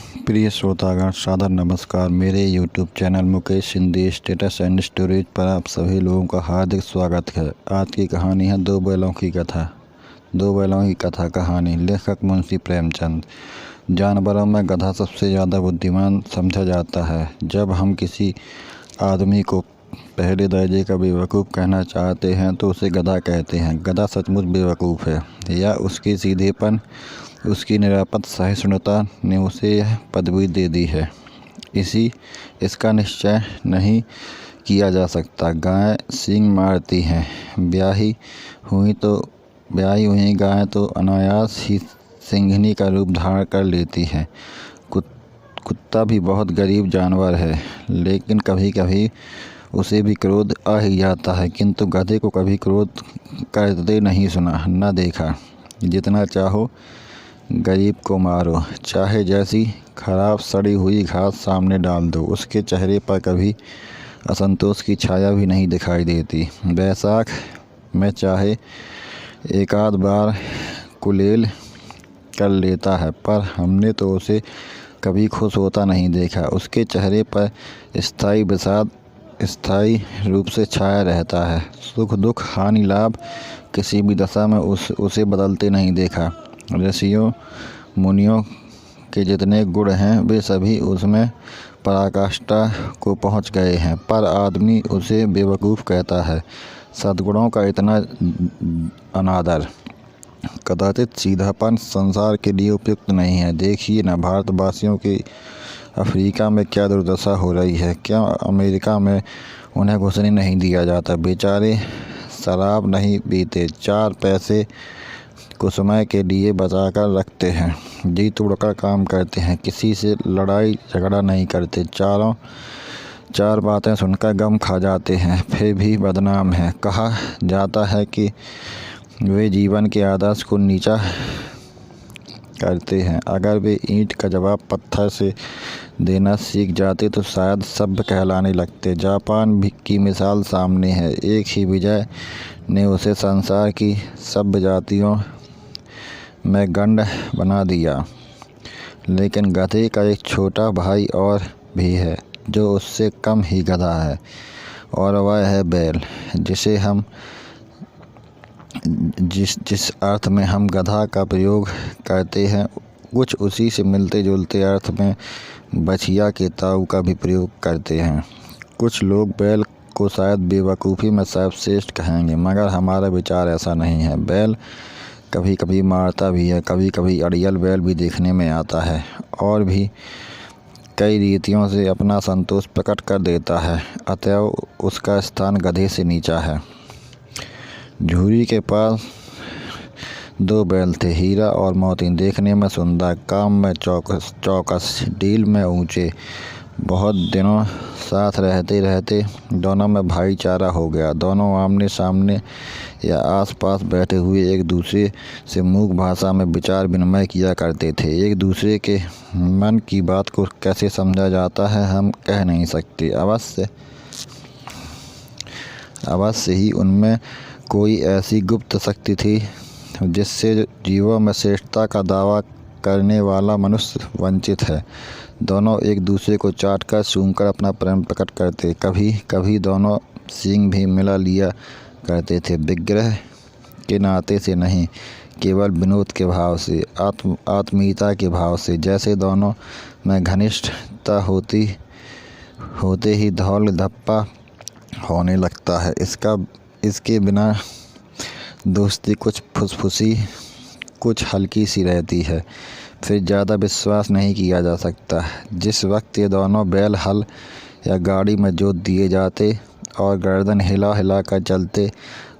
प्रिय श्रोतागण, सादर नमस्कार। मेरे YouTube channel Mukesh Sindhi status and storage पर आप सभी लोगों का हार्दिक स्वागत है। आज की कहानी है दो बैलों की कथा। दो बैलों की कथा कहानी, लेखक मुंशी प्रेमचंद। जानवरों में गधा सबसे ज़्यादा बुद्धिमान समझा जाता है। जब हम किसी आदमी को पहले दर्जे का बेवकूफ़ कहना चाहते हैं तो उसे गधा कहते हैं। गधा सचमुच बेवकूफ़ है, या उसके सीधेपन, उसकी निरापद सहिष्णुता ने उसे यह पदवी दे दी है, इसका निश्चय नहीं किया जा सकता। गाय सींग मारती हैं, ब्याही हुई गाय तो अनायास ही सिंघनी का रूप धारण कर लेती है। कुत्ता भी बहुत गरीब जानवर है, लेकिन कभी कभी उसे भी क्रोध आ ही जाता है, किंतु गधे को कभी क्रोध करते नहीं सुना न देखा। जितना चाहो गरीब को मारो, चाहे जैसी खराब सड़ी हुई घास सामने डाल दो, उसके चेहरे पर कभी असंतोष की छाया भी नहीं दिखाई देती। बैसाख में चाहे एक आध बार कुलेल कर लेता है, पर हमने तो उसे कभी खुश होता नहीं देखा। उसके चेहरे पर स्थायी विषाद स्थायी रूप से छाया रहता है। सुख दुख हानि लाभ किसी भी दशा में उसे बदलते नहीं देखा। ऋषियों मुनियों के जितने गुण हैं वे सभी उसमें पराकाष्ठा को पहुंच गए हैं, पर आदमी उसे बेवकूफ़ कहता है। सद्गुणों का इतना अनादर, कदाचित सीधापन संसार के लिए उपयुक्त नहीं है। देखिए न, भारतवासियों की अफ्रीका में क्या दुर्दशा हो रही है। क्या अमेरिका में उन्हें घुसने नहीं दिया जाता? बेचारे शराब नहीं पीते, 4 पैसे को समय के लिए बचा कर रखते हैं, जी तोड़कर काम करते हैं, किसी से लड़ाई झगड़ा नहीं करते, चार बातें सुनकर गम खा जाते हैं, फिर भी बदनाम हैं। कहा जाता है कि वे जीवन के आदर्श को नीचा करते हैं। अगर वे ईंट का जवाब पत्थर से देना सीख जाते तो शायद सभ्य कहलाने लगते। जापान की मिसाल सामने है। एक ही विजय ने उसे संसार की सभ्य जातियों में गंड बना दिया। लेकिन गधे का एक छोटा भाई और भी है, जो उससे कम ही गधा है, और वह है बैल, जिस अर्थ में हम गधा का प्रयोग करते हैं, कुछ उसी से मिलते जुलते अर्थ में बछिया के ताऊ का भी प्रयोग करते हैं। कुछ लोग बैल को शायद बेवकूफ़ी में सर्वश्रेष्ठ कहेंगे, मगर हमारा विचार ऐसा नहीं है। बैल कभी कभी मारता भी है, कभी कभी अड़ियल बैल भी देखने में आता है, और भी कई रीतियों से अपना संतोष प्रकट कर देता है। अतएव उसका स्थान गधे से नीचा है। झूरी के पास 2 बैल थे, हीरा और मोती। देखने में सुंदर, काम में चौकस, डील में ऊंचे। बहुत दिनों साथ रहते रहते दोनों में भाईचारा हो गया। दोनों आमने सामने या आसपास बैठे हुए एक दूसरे से मूक भाषा में विचार विनिमय किया करते थे। एक दूसरे के मन की बात को कैसे समझा जाता है हम कह नहीं सकते। अवश्य ही उनमें कोई ऐसी गुप्त शक्ति थी जिससे जीवों में श्रेष्ठता का दावा करने वाला मनुष्य वंचित है। दोनों एक दूसरे को चाटकर सूंघकर अपना प्रेम प्रकट करते। कभी कभी दोनों सींग भी मिला लिया करते थे, विग्रह के नाते से नहीं, केवल विनोद के भाव से, आत्मीयता के भाव से। जैसे दोनों में घनिष्ठता होते ही धौल धप्पा होने लगता है। इसके बिना दोस्ती कुछ फुसफुसी, कुछ हल्की सी रहती है, फिर ज़्यादा विश्वास नहीं किया जा सकता। जिस वक्त ये दोनों बैल हल या गाड़ी में जोत दिए जाते और गर्दन हिला हिला कर चलते,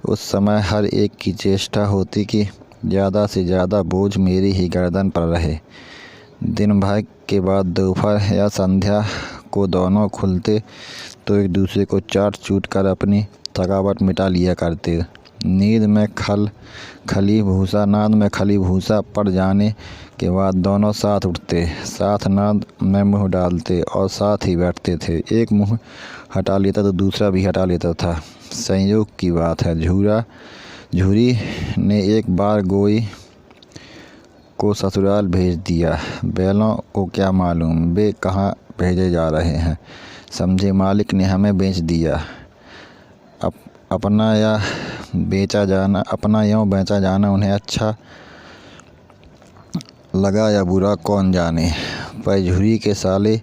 उस समय हर एक की चेष्टा होती कि ज़्यादा से ज़्यादा बोझ मेरी ही गर्दन पर रहे। दिन भर के बाद दोपहर या संध्या को दोनों खुलते तो एक दूसरे को चाट चूट कर अपनी थकावट मिटा लिया करते। नाद में खली भूसा पड़ जाने के बाद दोनों साथ उठते, साथ नाद में मुंह डालते और साथ ही बैठते थे। एक मुंह हटा लेता तो दूसरा भी हटा लेता था। संयोग की बात है, झूरी ने एक बार गोई को ससुराल भेज दिया। बैलों को क्या मालूम वे कहाँ भेजे जा रहे हैं। समझे मालिक ने हमें बेच दिया। अपना यूँ बेचा जाना उन्हें अच्छा लगा या बुरा कौन जाने। पर झुरी के साले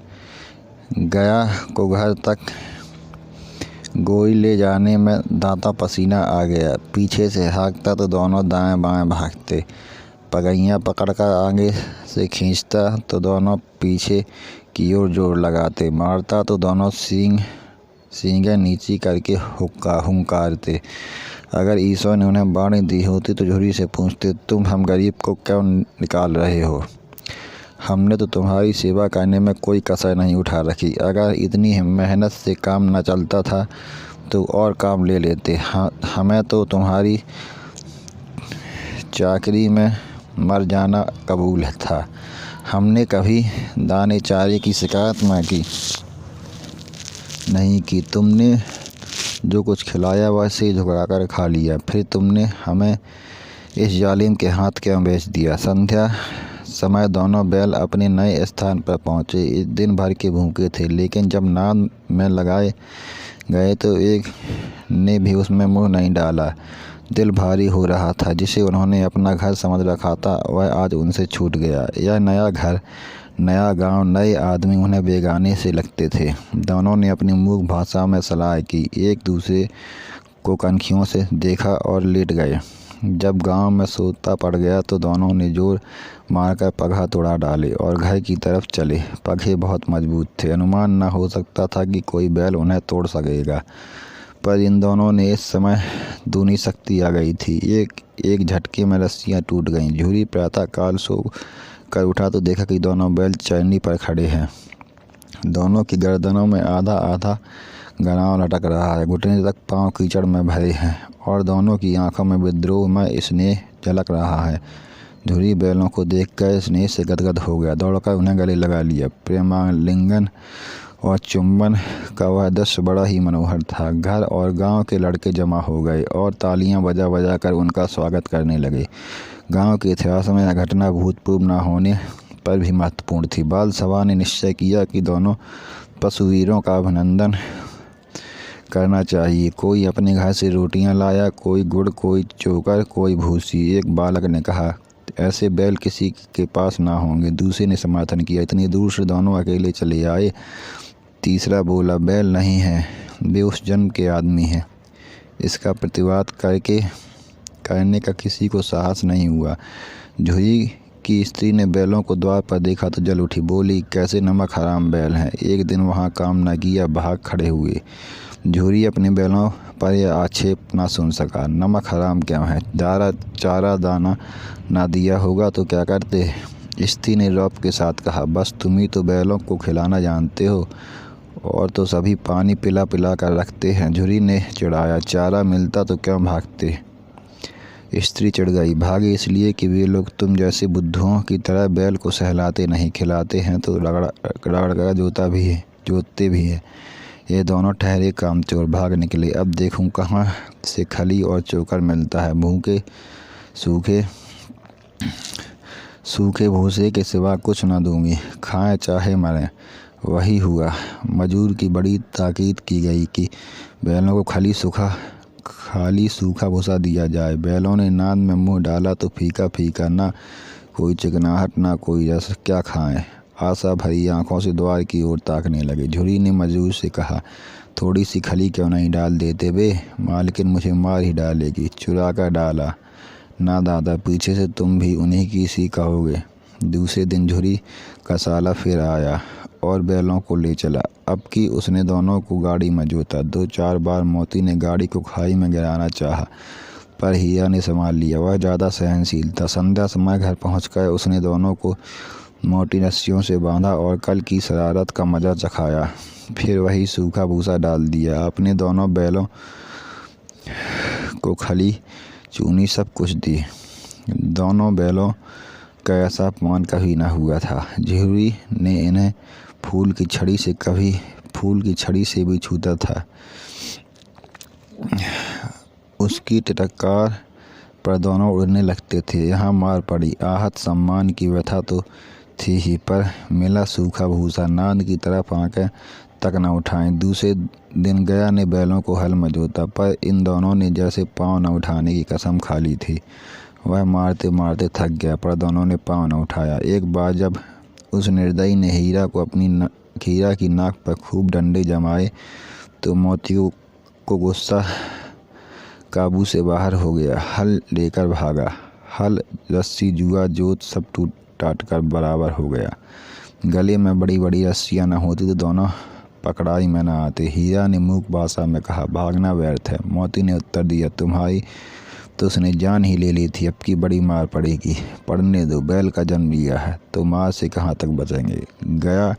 गया को घर तक गोई ले जाने में दांता पसीना आ गया। पीछे से हाँकता तो दोनों दाएं बाएं भागते। पगैयाँ पकड़कर आगे से खींचता तो दोनों पीछे की ओर जोर लगाते। मारता तो दोनों सींगें नीची करके हुंकारते। अगर ईश्वर ने उन्हें बाणी दी होती तो झुरी से पूछते, तुम हम गरीब को क्यों निकाल रहे हो? हमने तो तुम्हारी सेवा करने में कोई कसर नहीं उठा रखी। अगर इतनी मेहनत से काम न चलता था तो और काम ले लेते। हमें तो तुम्हारी चाकरी में मर जाना कबूल था। हमने कभी दाने चारे की शिकायत नहीं की। तुमने जो कुछ खिलाया वैसे झुकराकर खा लिया। फिर तुमने हमें इस जालिम के हाथ क्यों बेच दिया? संध्या समय दोनों बैल अपने नए स्थान पर पहुँचे। दिन भर के भूखे थे, लेकिन जब नाद में लगाए गए तो एक ने भी उसमें मुँह नहीं डाला। दिल भारी हो रहा था। जिसे उन्होंने अपना घर समझ रखा था वह आज उनसे छूट गया। यह नया घर, नया गांव, नए आदमी उन्हें बेगाने से लगते थे। दोनों ने अपनी मूक भाषा में सलाह की, एक दूसरे को कनखियों से देखा और लेट गए। जब गांव में सोता पड़ गया तो दोनों ने जोर मारकर पगहा तोड़ा डाले और घर की तरफ चले। पगहे बहुत मजबूत थे। अनुमान न हो सकता था कि कोई बैल उन्हें तोड़ सकेगा, पर इन दोनों ने इस समय दूनी शक्ति आ गई थी। एक झटके में रस्सियां टूट गईं। झुरी प्रातःकाल सो कर उठा तो देखा कि दोनों बैल चरनी पर खड़े हैं। दोनों की गर्दनों में आधा आधा गनाव लटक रहा है। घुटने तक पांव कीचड़ में भरे हैं और दोनों की आंखों में विद्रोह में स्नेह झलक रहा है। झुरी बैलों को देखकर स्नेह से गदगद हो गया। दौड़कर उन्हें गले लगा लिया। प्रेमालिंगन और चुंबन का वह दृश्य बड़ा ही मनोहर था। घर और गांव के लड़के जमा हो गए और तालियां बजा बजा कर उनका स्वागत करने लगे। गांव के इतिहास में यह घटना भूतपूर्व न होने पर भी महत्वपूर्ण थी। बाल सभा ने निश्चय किया कि दोनों पशुवीरों का अभिनंदन करना चाहिए। कोई अपने घर से रोटियां लाया, कोई गुड़, कोई चोकर, कोई भूसी। एक बालक ने कहा, ऐसे बैल किसी के पास ना होंगे। दूसरे ने समर्थन किया, इतनी दूर से दोनों अकेले चले आए। तीसरा बोला, बैल नहीं हैं, वे उस जन्म के आदमी हैं। इसका प्रतिवाद करने का किसी को साहस नहीं हुआ। झुरी की स्त्री ने बैलों को द्वार पर देखा तो जल उठी। बोली, कैसे नमक हराम बैल हैं, एक दिन वहाँ काम न किया, भाग खड़े हुए। झुरी अपने बैलों पर यह आक्षेप न सुन सका। नमक हराम क्यों है? चारा दाना ना दिया होगा तो क्या करते? स्त्री ने रौब के साथ कहा, बस तुम ही तो बैलों को खिलाना जानते हो, और तो सभी पानी पिला पिला कर रखते हैं। झुरी ने चिढ़ाया, चारा मिलता तो क्यों भागते? स्त्री चिढ़ गई, भागे इसलिए कि वे लोग तुम जैसे बुद्धुओं की तरह बैल को सहलाते नहीं, खिलाते हैं तो रगड़ कर जोतते भी हैं। ये दोनों ठहरे कामचोर भाग निकले। अब देखूं कहाँ से खली और चोकर मिलता है। भूखे सूखे भूसे के सिवा कुछ न दूंगी, खाएं चाहे मरें। वही हुआ। मजूर की बड़ी ताकीद की गई कि बैलों को खाली सूखा भूसा दिया जाए। बैलों ने नाद में मुंह डाला तो फीका फीका, ना कोई चिकनाहट ना कोई रस। क्या खाएं? आशा भरी आंखों से द्वार की ओर ताकने लगे। झुरी ने मजूर से कहा, थोड़ी सी खली क्यों नहीं डाल देते बे? मालकिन मुझे मार ही डालेगी। चुरा कर डाला ना दादा, पीछे से तुम भी उन्हीं की सी कहोगे। दूसरे दिन झुरी का साला फिर आया और बैलों को ले चला। अब की उसने दोनों को गाड़ी में जोता। 2-4 बार मोती ने गाड़ी को खाई में गिराना चाहा, पर हीरा ने संभाल लिया। वह ज़्यादा सहनशील था। संध्या समय घर पहुंचकर उसने दोनों को मोटी रस्सियों से बांधा और कल की शरारत का मज़ा चखाया। फिर वही सूखा भूसा डाल दिया। अपने दोनों बैलों को खली, चूनी सब कुछ दी। दोनों बैलों का ऐसा अपमान कभी न हुआ था। झुरी ने इन्हें फूल की छड़ी से भी छूता था। उसकी टिटकार पर दोनों उड़ने लगते थे। यहाँ मार पड़ी। आहत सम्मान की व्यथा तो थी ही, पर मिला सूखा भूसा। नांद की तरफ आंखें तक न उठाएं। दूसरे दिन गया ने बैलों को हल में जोता, पर इन दोनों ने जैसे पाँव न उठाने की कसम खा ली थी। वह मारते मारते थक गया, पर दोनों ने पाँव न उठाया। एक बार जब उस निर्दयी ने हीरा की नाक पर खूब डंडे जमाए तो मोती को गुस्सा काबू से बाहर हो गया। हल लेकर भागा। हल, रस्सी, जुआ, जोत सब टूट टाट कर बराबर हो गया। गले में बड़ी बड़ी रस्सियाँ न होती तो दोनों पकड़ाई में न आते। हीरा ने मूक भाषा में कहा, भागना व्यर्थ है। मोती ने उत्तर दिया, तुम्हारी तो उसने जान ही ले ली थी, अब की बड़ी मार पड़ेगी। पड़ने दो, बैल का जन्म लिया है तो मार से कहाँ तक बचेंगे। गया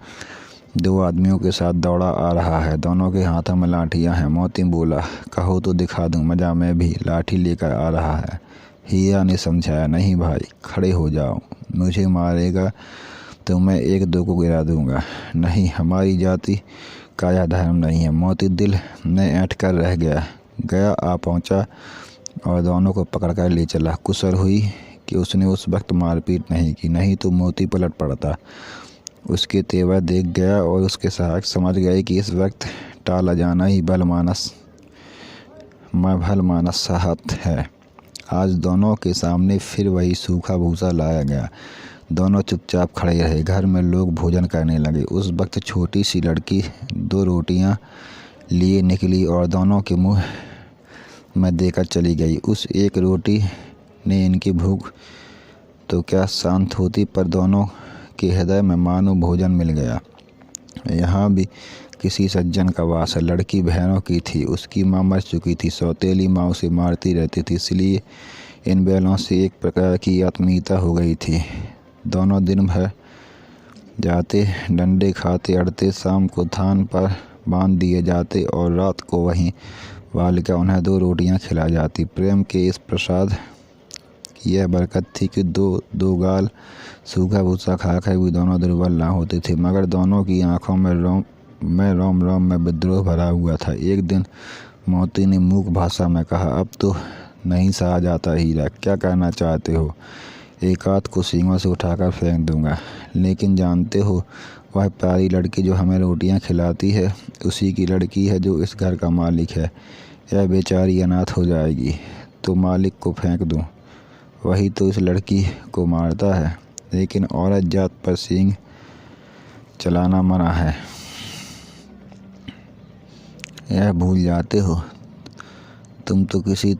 2 आदमियों के साथ दौड़ा आ रहा है। दोनों के हाथों में लाठियाँ हैं। मोती बोला, कहो तो दिखा दूं मजा, मैं भी लाठी लेकर आ रहा है। हीरा ने समझाया, नहीं भाई, खड़े हो जाओ, मुझे मारेगा तो मैं 1-2 को गिरा दूंगा। नहीं, हमारी जाति का यह धर्म नहीं है। मोती दिल में ऐंठ कर रह गया। गया आ पहुंचा और दोनों को पकड़कर ले चला। कुशल हुई कि उसने उस वक्त मारपीट नहीं की, नहीं तो मोती पलट पड़ता। उसके तेवर देख गया और उसके सहायक समझ गए कि इस वक्त टाला जाना ही भल मानस साहत है। आज दोनों के सामने फिर वही सूखा भूसा लाया गया। दोनों चुपचाप खड़े रहे। घर में लोग भोजन करने लगे। उस वक्त छोटी सी लड़की 2 रोटियां लिए निकली और दोनों के मुंह में देकर चली गई। उस एक रोटी ने इनकी भूख तो क्या शांत होती, पर दोनों के हृदय में मानो भोजन मिल गया। यहाँ भी किसी सज्जन का वास है। लड़की बहनों की थी। उसकी माँ मर चुकी थी। सौतेली माँ उसे मारती रहती थी, इसलिए इन बैलों से एक प्रकार की आत्मीयता हो गई थी। दोनों दिन भर जाते, डंडे खाते, अड़ते, शाम को थान पर बांध दिए जाते और रात को वहीं बालिका उन्हें 2 रोटियां खिला जाती। प्रेम के इस प्रसाद की यह बरकत थी कि दो गाल सूखा भूसा खाकर भी दोनों दुर्बल ना होते थे, मगर दोनों की आंखों में रोम में विद्रोह भरा हुआ था। एक दिन मोती ने मूक भाषा में कहा, अब तो नहीं सहा जाता हीरा, क्या कहना चाहते हो? एक हाथ को सींगों से उठाकर फेंक दूंगा। लेकिन जानते हो, वह प्यारी लड़की जो हमें रोटियां खिलाती है उसी की लड़की है जो इस घर का मालिक है। यह बेचारी अनाथ हो जाएगी तो मालिक को फेंक दूं? वही तो इस लड़की को मारता है। लेकिन औरत जात पर सींग चलाना मना है, यह भूल जाते हो। तुम तो किसी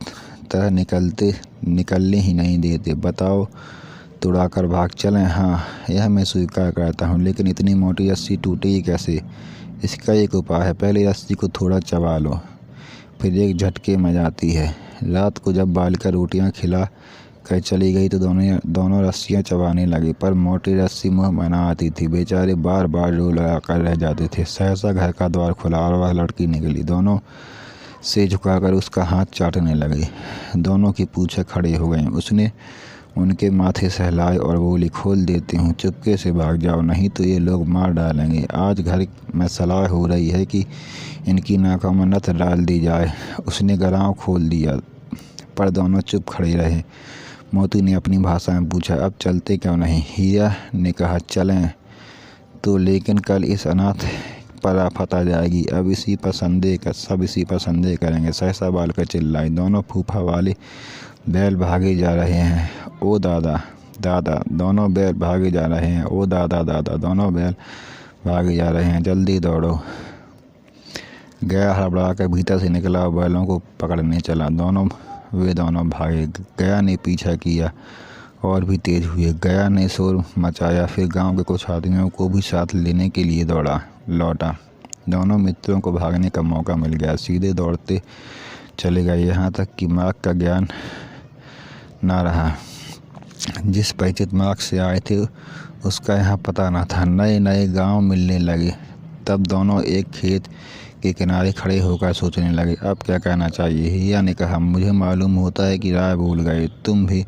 तरह निकलने ही नहीं देते। बताओ, तुड़ाकर भाग चलें? हाँ, यह मैं स्वीकार करता हूँ, लेकिन इतनी मोटी रस्सी टूटेगी कैसे? इसका एक उपाय है। पहले रस्सी को थोड़ा चबा लो, फिर एक झटके में जाती है। रात को जब बालिका रोटियां खिला कर चली गई तो दोनों रस्सियां चबाने लगे, पर मोटी रस्सी मुँह में न आती थी। बेचारे बार बार रो लगा कर रह जाते थे। सहसा घर का द्वार खुला और वह लड़की निकली। दोनों से झुकाकर उसका हाथ चाटने लगे। दोनों की पूंछें खड़ी हो गईं। उसने उनके माथे सहलाए और बोली, खोल देती हूँ, चुपके से भाग जाओ, नहीं तो ये लोग मार डालेंगे। आज घर में सलाह हो रही है कि इनकी नाकों में नथ डाल दी जाए। उसने गराव खोल दिया, पर दोनों चुप खड़े रहे। मोती ने अपनी भाषा में पूछा, अब चलते क्यों नहीं? हीरा ने कहा, चलें तो, लेकिन कल इस अनाथ पर आफत आ जाएगी। अब सब इसी पर संदेह करेंगे। सहसा बालिका चिल्लाई, दोनों फूफा वाले बैल भागे जा रहे हैं। ओ दादा दादा, दोनों बैल भागे जा रहे हैं। ओ दादा दादा, दोनों बैल भागे जा रहे हैं। जल्दी दौड़ो। गया हड़बड़ा कर भीतर से निकला और बैलों को पकड़ने चला। वे दोनों भागे। गया ने पीछा किया और भी तेज हुए। गया ने शोर मचाया, फिर गांव के कुछ आदमियों को भी साथ लेने के लिए लौटा। दोनों मित्रों को भागने का मौका मिल गया। सीधे दौड़ते चले गए, यहाँ तक कि मार्ग का ज्ञान ना रहा। जिस परिचित मार्ग से आए थे उसका यहाँ पता न था। नए गांव मिलने लगे। तब दोनों एक खेत के किनारे खड़े होकर सोचने लगे, अब क्या कहना चाहिए? हीरा ने कहा, मुझे मालूम होता है कि राय भूल गए। तुम भी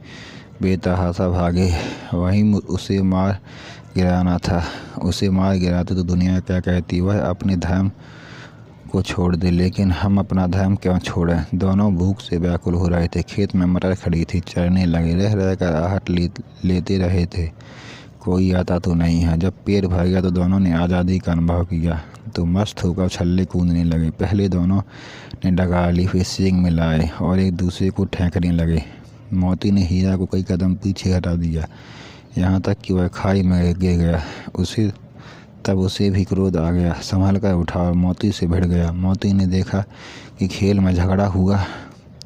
बेतहाशा भागे। वहीं उसे मार गिराना था। उसे मार गिराते तो दुनिया क्या कहती? वह अपने धर्म को छोड़ दे, लेकिन हम अपना धर्म क्यों छोड़ें। दोनों भूख से व्याकुल हो रहे थे। खेत में मटर खड़ी थी, चरने लगे, रह रह कर आहट लेते रहे थे। कोई आता तो नहीं है। जब पेट भर गया तो दोनों ने आज़ादी का अनुभव किया तो मस्त होकर छल्ले कूदने लगे। पहले दोनों ने डकार ली, फिर सींग मिलाए और एक दूसरे को ठेंकने लगे। मोती ने हीरा को कई कदम पीछे हटा दिया, यहाँ तक कि वह खाई में गिर गया। तब उसे भी क्रोध आ गया। संभल कर उठा और मोती से भिड़ गया। मोती ने देखा कि खेल में झगड़ा हुआ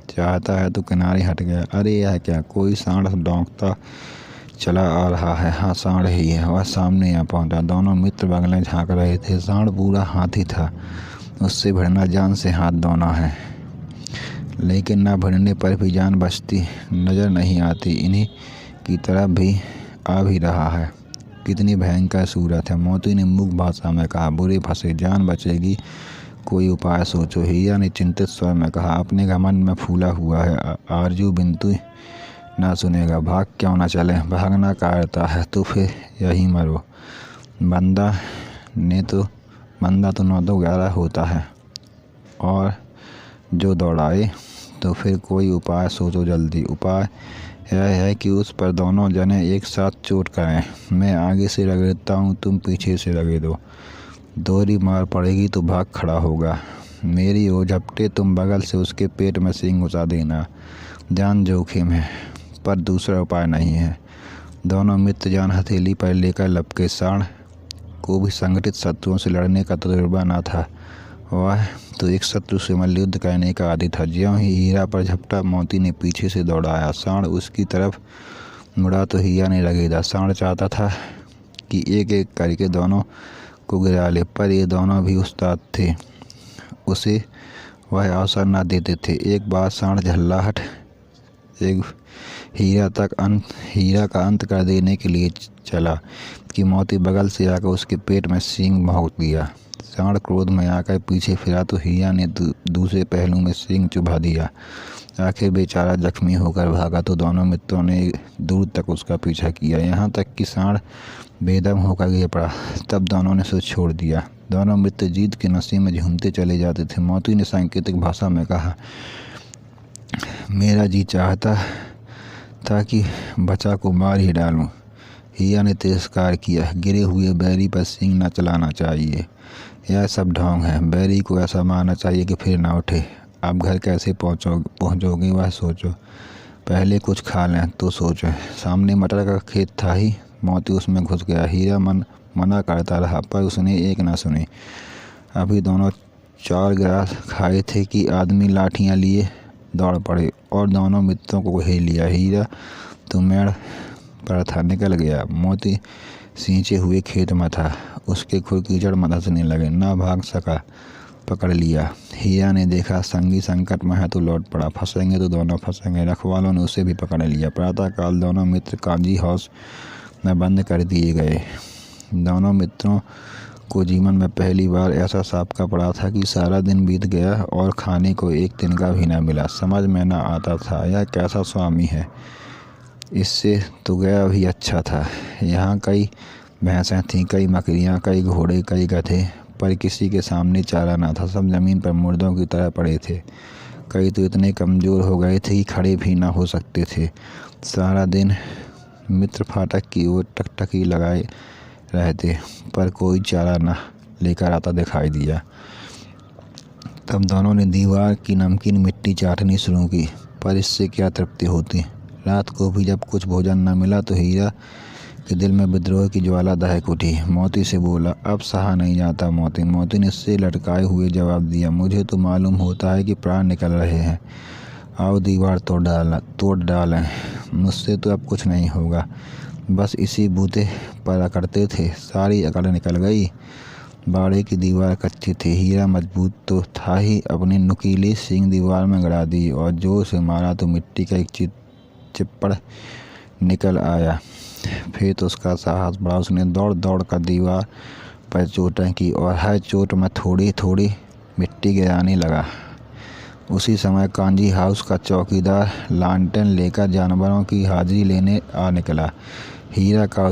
चाहता है तो किनारे हट गया। अरे यह क्या, कोई सांड डौंकता चला आ रहा है। हाँ, सांड ही है। वह सामने आ पहुंचा। दोनों मित्र बगलें झांक रहे थे। सांड पूरा हाथी था, उससे भिड़ना जान से हाथ धोना है। लेकिन न भिड़ने पर भी जान बचती नजर नहीं आती। इन्हीं की तरफ भी आ भी रहा है। कितनी भयंकर सूरत है। मोती ने मूक भाषा में कहा, बुरे फंसे, जान बचेगी, कोई उपाय सोचो। हीरा ने चिंतित स्वर में कहा, अपने घमंड में फूला हुआ है, आरजू बिंतु ना सुनेगा। भाग क्यों ना चले। भागना कारता है तो फिर यही मरो। बंदा तो 9-11 होता है, और जो दौड़ाए तो फिर कोई उपाय सोचो जल्दी। उपाय यह है कि उस पर दोनों जने एक साथ चोट करें। मैं आगे से रगड़ता हूँ, तुम पीछे से रगड़ो। दोहरी मार पड़ेगी तो भाग खड़ा होगा। मेरी ओर झपटे, तुम बगल से उसके पेट में सींग घुसा देना। जान जोखिम है, पर दूसरा उपाय नहीं है। दोनों मित्र जान हथेली पर लेकर लपके। सांड को भी संगठित शत्रुओं से लड़ने का तजुर्बा न था। वह तो एक शत्रु से मल्लयुद्ध करने का आदी था। ज्यों ही हीरा पर झपटा, मोती ने पीछे से दौड़ाया। सांड उसकी तरफ मुड़ा तो हीरा ने रगेदा। सांड चाहता था कि एक एक करके दोनों को गिरा ले, पर ये दोनों भी उस्ताद थे, उसे वह अवसर न देते थे। एक बार सांड झल्लाहट एक हीरा का अंत कर देने के लिए चला कि मोती बगल से आकर उसके पेट में सींग भोंक दिया। सांड क्रोध में आकर पीछे फिरा तो हीरा ने दूसरे पहलू में सींग चुभा दिया। आखिर बेचारा जख्मी होकर भागा तो दोनों मित्रों ने दूर तक उसका पीछा किया, यहाँ तक कि सांड बेदम होकर गिर पड़ा। तब दोनों ने सोच छोड़ दिया। दोनों मित्र जीत के नशे में झूमते चले जाते थे। मोती ने सांकेतिक भाषा में कहा, मेरा जी चाहता था कि बचा को मार ही डालूं। हीरा ने तिरस्कार किया, गिरे हुए बैरी पर सींग न चलाना चाहिए। यह सब ढोंग है। बैरी को ऐसा मारना चाहिए कि फिर ना उठे। आप घर कैसे पहुंचोगे वह सोचो, पहले कुछ खा लें तो सोचो। सामने मटर का खेत था ही, मोती उसमें घुस गया। हीरा मना करता रहा, पर उसने एक ना सुनी। अभी दोनों 4 गिलास खाए थे कि आदमी लाठियां लिए दौड़ पड़े और दोनों मित्रों को घेर लिया। हीरा तो मेड़ पर था, निकल गया। मोती सींचे हुए खेत में था, उसके खुर कीचड़ में धंसने लगे। ना भाग सका, पकड़ लिया। हीरा ने देखा संगी संकट में है तो लौट पड़ा, फंसेंगे तो दोनों फंसेंगे। रखवालों ने उसे भी पकड़ लिया। प्रातःकाल दोनों मित्र कांजी हाउस में बंद कर दिए गए। दोनों मित्रों को जीवन में पहली बार ऐसा साबका पड़ा था कि सारा दिन बीत गया और खाने को एक तिनका भी न मिला। समझ में न आता था यह कैसा स्वामी है, इससे तो गया भी अच्छा था। यहाँ कई भैंसें थीं, कई बकरियाँ, कई घोड़े, कई गधे, पर किसी के सामने चारा न था। सब जमीन पर मुर्दों की तरह पड़े थे। कई तो इतने कमज़ोर हो गए थे कि खड़े भी ना हो सकते थे। सारा दिन मित्र फाटक की ओर टकटकी लगाए रहते, पर कोई चारा न लेकर आता दिखाई दिया। तब दोनों ने दीवार की नमकीन मिट्टी चाटनी शुरू की, पर इससे क्या तृप्ति होती। रात को भी जब कुछ भोजन न मिला तो हीरा के दिल में विद्रोह की ज्वाला दहक उठी। मोती से बोला, अब सहा नहीं जाता मोती। मोती ने सिर लटकाए हुए जवाब दिया, मुझे तो मालूम होता है कि प्राण निकल रहे हैं। आओ दीवार तोड़ डालें, मुझसे तो अब कुछ नहीं होगा। बस इसी बूते पर अकड़ते थे, सारी अकड़ निकल गई। बाड़े की दीवार कच्ची थी। हीरा मजबूत तो था ही, अपनी नुकीली सींग दीवार में गड़ा दी और जोर से मारा तो मिट्टी का एक चिप्पड़ निकल आया। फिर तो उसका साहस बढ़ा। उसने दौड़ दौड़ कर दीवार पर चोटें की और हर चोट में थोड़ी थोड़ी मिट्टी गिराने लगा। उसी समय कांजी हाउस का चौकीदार लालटेन लेकर जानवरों की हाजिरी लेने आ निकला। हीरा का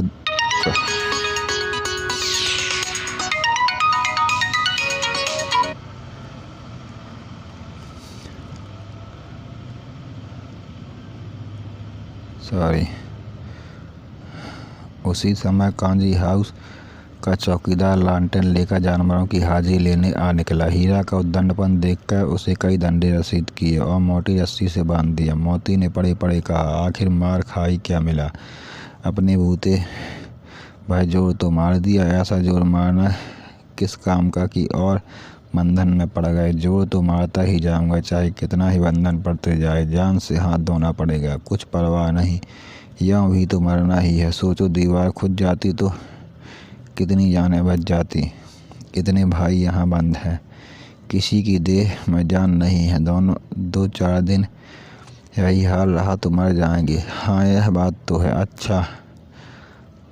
सॉरी। उसी समय कांजी हाउस का चौकीदार लालटेन लेकर जानवरों की हाजिरी लेने आ निकला। हीरा का उद्दंडपन देखकर उसे कई डंडे रसीद किए और मोटी रस्सी से बांध दिया। मोती ने पड़े पड़े कहा, आखिर मार खाई क्या मिला? अपने बूते भाई जोर तो मार दिया। ऐसा जोर मारना किस काम का कि और बंधन में पड़ गए। जोर तो मारता ही जाऊंगा, चाहे कितना ही बंधन पड़ते जाए। जान से हाथ धोना पड़ेगा, कुछ परवाह नहीं, यूं भी तो मरना ही है। सोचो, दीवार खुद जाती तो कितनी जानें बच जाती। कितने भाई यहाँ बंद हैं, किसी की देह में जान नहीं है। 2-4 दिन यही हाल रहा तो मर जाएंगे। हाँ, यह बात तो है। अच्छा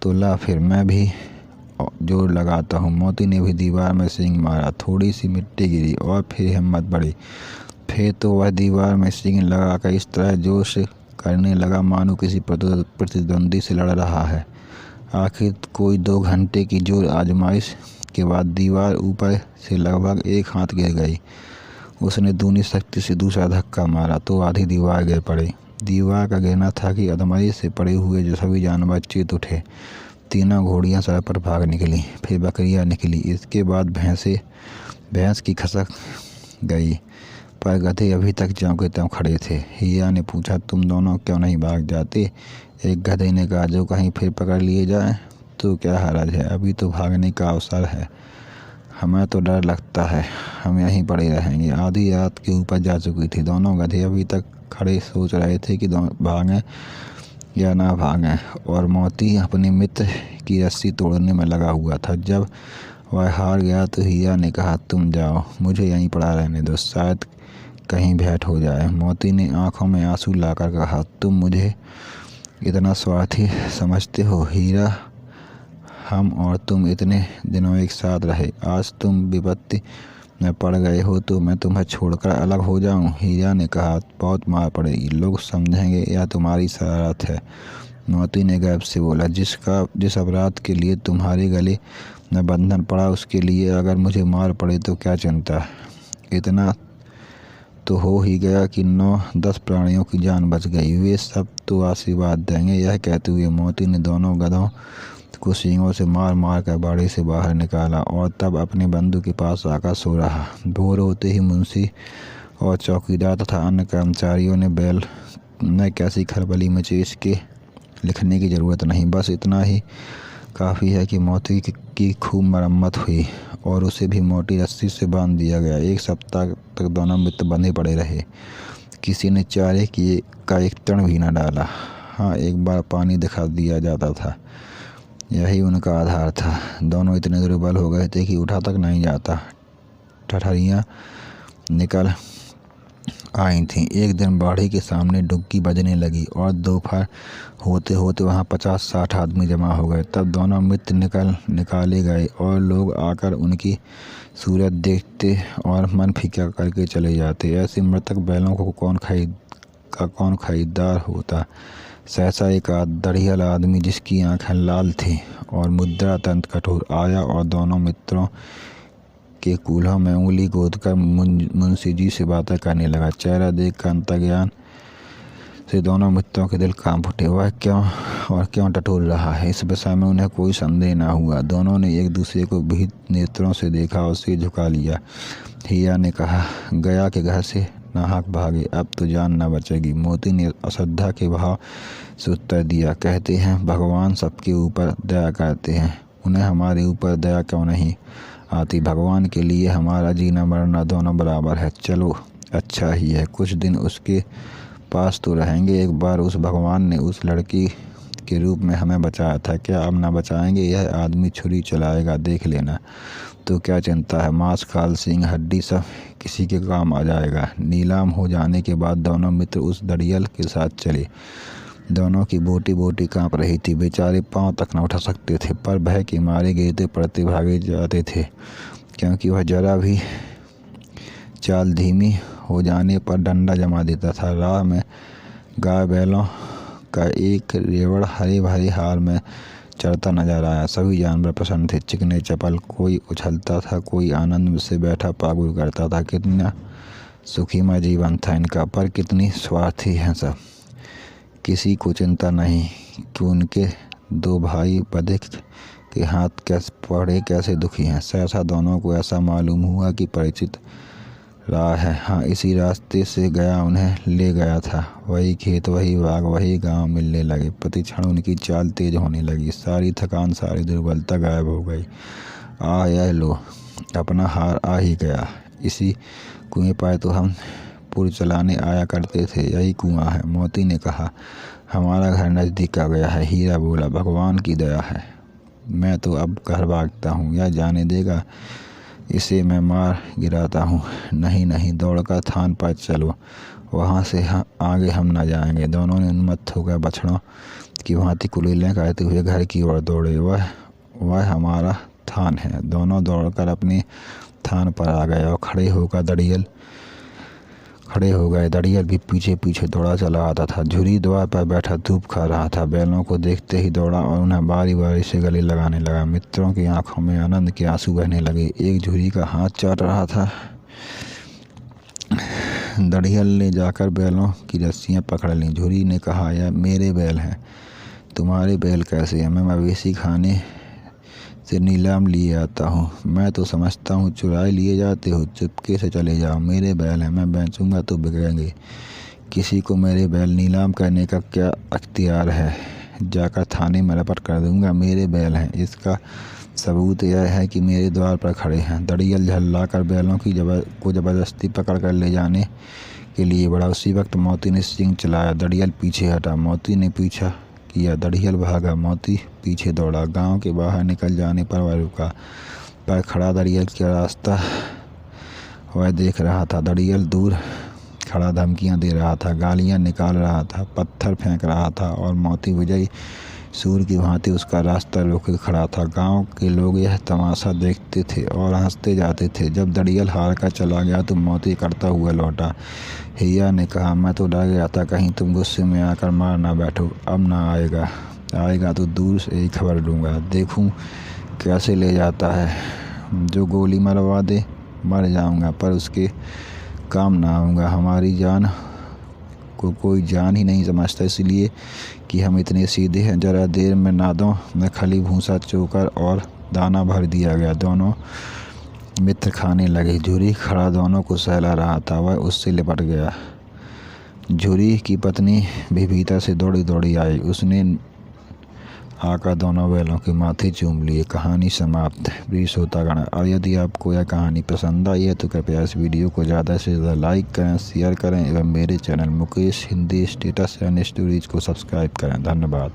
तो ला, फिर मैं भी जोर लगाता हूँ। मोती ने भी दीवार में सींग मारा। थोड़ी सी मिट्टी गिरी और फिर हिम्मत बढ़ी। फिर तो वह दीवार में सींग लगाकर इस तरह जोर से करने लगा मानो किसी प्रतिद्वंदी से लड़ रहा है। आखिर कोई 2 घंटे की जोर आजमाइश के बाद दीवार ऊपर से लगभग 1 हाथ गिर गई। उसने दूनी शक्ति से दूसरा धक्का मारा तो आधी दीवार गिर पड़ी। दीवार का गिरना था कि अधमरे से पड़े हुए जो सभी जानवर चीत उठे। तीनों घोड़ियां सड़क पर भाग निकली, फिर बकरियां निकली, इसके बाद भैंस की खसक गई, पर गधे अभी तक ज्यों के त्यों खड़े थे। हीरा ने पूछा, तुम दोनों क्यों नहीं भाग जाते? एक गधे ने कहा, जो कहीं फिर पकड़ लिए जाए तो क्या हर्ज है, अभी तो भागने का अवसर है। हमें तो डर लगता है, हम यहीं पड़े रहेंगे। आधी रात के ऊपर जा चुकी थी। दोनों गधे अभी तक खड़े सोच रहे थे कि भागें या ना भागें, और मोती अपने मित्र की रस्सी तोड़ने में लगा हुआ था। जब वह हार गया तो हीरा ने कहा, तुम जाओ, मुझे यहीं पड़ा रहने दो, शायद कहीं भेंट हो जाए। मोती ने आंखों में आंसू लाकर कहा, तुम मुझे इतना स्वार्थी समझते हो? हीरा, हम और तुम इतने दिनों एक साथ रहे, आज तुम विपत्ति में पड़ गए हो तो मैं तुम्हें छोड़कर अलग हो जाऊं? हीरा ने कहा, बहुत मार पड़ेगी, लोग समझेंगे यह तुम्हारी शरारत है। मोती ने गर्व से बोला, जिस अपराध के लिए तुम्हारे गले में बंधन पड़ा उसके लिए अगर मुझे मार पड़े तो क्या चिंता। इतना तो हो ही गया कि 9-10 प्राणियों की जान बच गई, वे सब तो आशीर्वाद देंगे। यह कहते हुए मोती ने दोनों गधों को सींगों से मार मार कर बाड़े से बाहर निकाला और तब अपने बंधु के पास आकर सो रहा। भोर होते ही मुंशी और चौकीदार तथा अन्य कर्मचारियों ने बैल में कैसी खलबली मची इसके लिखने की ज़रूरत नहीं। बस इतना ही काफ़ी है कि मोती की खूब मरम्मत हुई और उसे भी मोटी रस्सी से बांध दिया गया। 1 सप्ताह तक दोनों मित्र बंधे पड़े रहे। किसी ने चारे का एक तण भी न डाला। हाँ, एक बार पानी दिखा दिया जाता था, यही उनका आधार था। दोनों इतने दुर्बल हो गए थे कि उठा तक नहीं जाता। ठठरियाँ निकल आई थीं। एक दिन बाड़ी के सामने डुग्गी बजने लगी और दोपहर होते होते वहाँ 50-60 आदमी जमा हो गए। तब दोनों मित्र निकाले गए और लोग आकर उनकी सूरत देखते और मन फीका करके चले जाते। ऐसे मृतक बैलों को कौन खरीदार होता। सहसा एक दढ़ियल आदमी जिसकी आंखें लाल थीं और मुद्रा अत्यंत कठोर आया और दोनों मित्रों के कूल्हों में उंगली गोदकर मुंशी जी से बातें करने लगा। चेहरा देखकर अंतर्ज्ञान से दोनों मित्रों के दिल कांप उठे। वह क्यों टटोल रहा है, इस विषय में उन्हें कोई संदेह न हुआ। दोनों ने एक दूसरे को भीत नेत्रों से देखा और सिर झुका लिया। हीरा ने कहा, गया के घर से नाहक भागे, अब तो जान न बचेगी। मोती ने अश्रद्धा के भाव से उत्तर दिया, कहते हैं भगवान सबके ऊपर दया करते हैं, उन्हें हमारे ऊपर दया क्यों नहीं आती। भगवान के लिए हमारा जीना मरना दोनों बराबर है। चलो अच्छा ही है, कुछ दिन उसके पास तो रहेंगे। एक बार उस भगवान ने उस लड़की के रूप में हमें बचाया था, क्या अब न बचाएंगे। यह आदमी छुरी चलाएगा, देख लेना। तो क्या चिंता है, मांस खाल सींग हड्डी सब किसी के काम आ जाएगा। नीलाम हो जाने के बाद दोनों मित्र उस दड़ियल के साथ चले। दोनों की बोटी बोटी कांप रही थी, बेचारे पांव तक न उठा सकते थे, पर भय के मारे गिरते पड़ते भागे जाते थे, क्योंकि वह जरा भी चाल धीमी हो जाने पर डंडा जमा देता था। राह में गाय बैलों का एक रेवड़ हरे भरे हाल में चढ़ता नजर आया। सभी जानवर प्रसन्न थे, चिकने चपल, कोई उछलता था, कोई आनंद से बैठा पागुर करता था। कितना सुखीमय जीवन था इनका, पर कितनी स्वार्थी हैं सब। किसी को चिंता नहीं कि उनके दो भाई बधिक के हाथ कैसे दुखी हैं। सहसा दोनों को ऐसा मालूम हुआ कि परिचित रहा है। हाँ, इसी रास्ते से गया उन्हें ले गया था। वही खेत, वही बाग, वही गांव मिलने लगे। प्रतिक्षण उनकी चाल तेज होने लगी। सारी थकान, सारी दुर्बलता गायब हो गई। यह लो, अपना हार आ ही गया। इसी कुएं पर तो हम पुर चलाने आया करते थे। यही कुआं है। मोती ने कहा, हमारा घर नज़दीक आ गया है। हीरा बोला, भगवान की दया है। मैं तो अब घर भागता हूँ। यह जाने देगा, इसे मैं मार गिराता हूँ। नहीं नहीं, दौड़कर थान पर चलो, वहाँ से आगे हम न जाएंगे। दोनों ने उन्मत्त होकर बछड़ों की भांति कुलेलें कहते हुए घर की ओर दौड़े। वह हमारा थान है। दोनों दौड़कर अपने थान पर आ गए और खड़े हो गए। दड़ियल भी पीछे पीछे दौड़ा चला आता था। झुरी द्वार पर बैठा धूप खा रहा था। बैलों को देखते ही दौड़ा और उन्हें बारी बारी से गले लगाने लगा। मित्रों की आंखों में आनंद के आंसू बहने लगे। एक झुरी का हाथ चाट रहा था। दड़ियल ने जाकर बैलों की रस्सियां पकड़ लीं। झुरी ने कहा, यह मेरे बैल हैं। तुम्हारे बैल कैसे हैं? मैं मवेशी खाने से नीलाम लिए आता हूँ। मैं तो समझता हूँ चुराए लिए जाते हो। चुपके से चले जाओ, मेरे बैल हैं। मैं बेचूंगा तो बिकेंगे। किसी को मेरे बैल नीलाम करने का क्या अख्तियार है? जाकर थाने में रपट कर दूंगा। मेरे बैल हैं, इसका सबूत यह है कि मेरे द्वार पर खड़े हैं। दड़ियल झल्लाकर बैलों को जबरदस्ती पकड़ कर ले जाने के लिए बढ़ा। उसी वक्त मोती ने सींग चलाया। दड़ियल पीछे हटा। मोती ने पीछा किया। दड़ियल भागा। मोती पीछे दौड़ा। गांव के बाहर निकल जाने पर वह रुका। पर खड़ा दड़ियल का रास्ता वह देख रहा था। दड़ियल दूर खड़ा धमकियां दे रहा था, गालियां निकाल रहा था, पत्थर फेंक रहा था और मोती विजयी सूर की भांति उसका रास्ता रोके खड़ा था। गांव के लोग यह तमाशा देखते थे और हंसते जाते थे। जब दड़ियल हार कर चला गया तो मोती करता हुआ लौटा। हिया ने कहा, मैं तो डर गया था कहीं तुम गुस्से में आकर मार ना बैठो। अब ना आएगा तो दूर से ही खबर दूंगा। देखूं कैसे ले जाता है। जो गोली मरवा दे मर जाऊंगा, पर उसके काम ना आऊँगा। हमारी जान को कोई जान ही नहीं समझता, इसलिए कि हम इतने सीधे हैं। जरा देर में नादों में खली भूसा चोकर और दाना भर दिया गया। दोनों मित्र खाने लगे। झुरी खड़ा दोनों को सहला रहा था। वह उससे लिपट गया। झुरी की पत्नी भी भीतर से दौड़ी दौड़ी आई। उसने आकर दोनों बैलों के माथे चूम लिए। कहानी समाप्त। प्रिय श्रोतागण, और यदि आपको यह कहानी पसंद आई है तो कृपया इस वीडियो को ज़्यादा से ज़्यादा लाइक करें, शेयर करें एवं मेरे channel Mukesh Hindi status and stories को सब्सक्राइब करें। धन्यवाद।